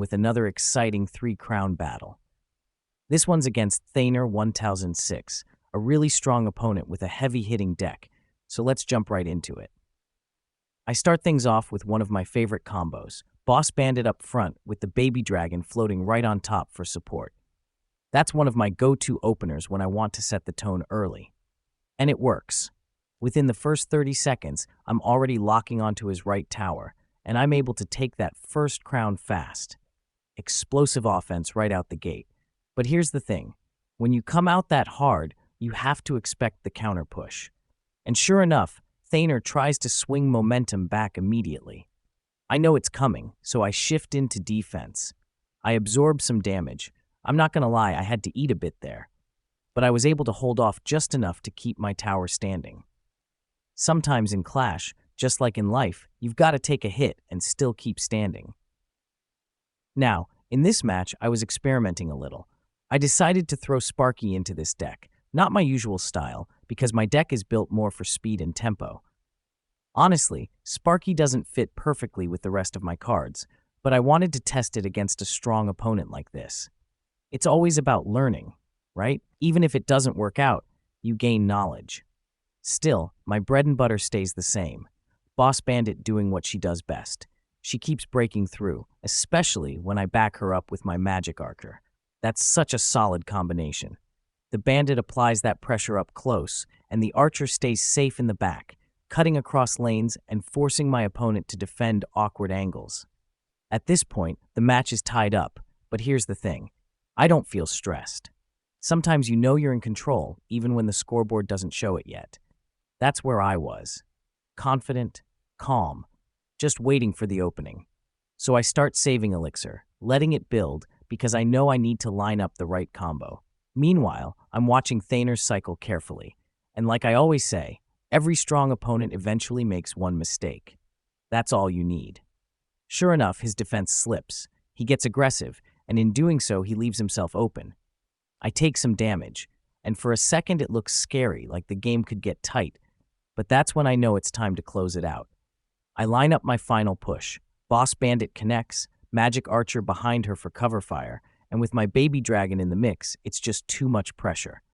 with another exciting three-crown battle. This one's against Thaner 1006, a really strong opponent with a heavy-hitting deck, so let's jump right into it. I start things off with one of my favorite combos, Boss Bandit up front with the Baby Dragon floating right on top for support. That's one of my go-to openers when I want to set the tone early. And it works. Within the first 30 seconds, I'm already locking onto his right tower, and I'm able to take that first crown fast. Explosive offense right out the gate. But here's the thing. When you come out that hard, you have to expect the counter push. And sure enough, Thaner tries to swing momentum back immediately. I know it's coming, so I shift into defense. I absorb some damage. I'm not gonna lie, I had to eat a bit there. But I was able to hold off just enough to keep my tower standing. Sometimes in Clash, just like in life, you've got to take a hit and still keep standing. Now, in this match, I was experimenting a little. I decided to throw Sparky into this deck, not my usual style, because my deck is built more for speed and tempo. Honestly, Sparky doesn't fit perfectly with the rest of my cards, but I wanted to test it against a strong opponent like this. It's always about learning, right? Even if it doesn't work out, you gain knowledge. Still, my bread and butter stays the same. Boss Bandit doing what she does best. She keeps breaking through, especially when I back her up with my Magic Archer. That's such a solid combination. The Bandit applies that pressure up close, and the Archer stays safe in the back, cutting across lanes and forcing my opponent to defend awkward angles. At this point, the match is tied up, but here's the thing. I don't feel stressed. Sometimes you know you're in control, even when the scoreboard doesn't show it yet. That's where I was. Confident, calm, just waiting for the opening. So I start saving Elixir, letting it build, because I know I need to line up the right combo. Meanwhile, I'm watching Thaner's cycle carefully. And like I always say, every strong opponent eventually makes one mistake. That's all you need. Sure enough, his defense slips. He gets aggressive, and in doing so, he leaves himself open. I take some damage, and for a second it looks scary, like the game could get tight, but that's when I know it's time to close it out. I line up my final push. Boss Bandit connects, Magic Archer behind her for cover fire, and with my Baby Dragon in the mix, it's just too much pressure.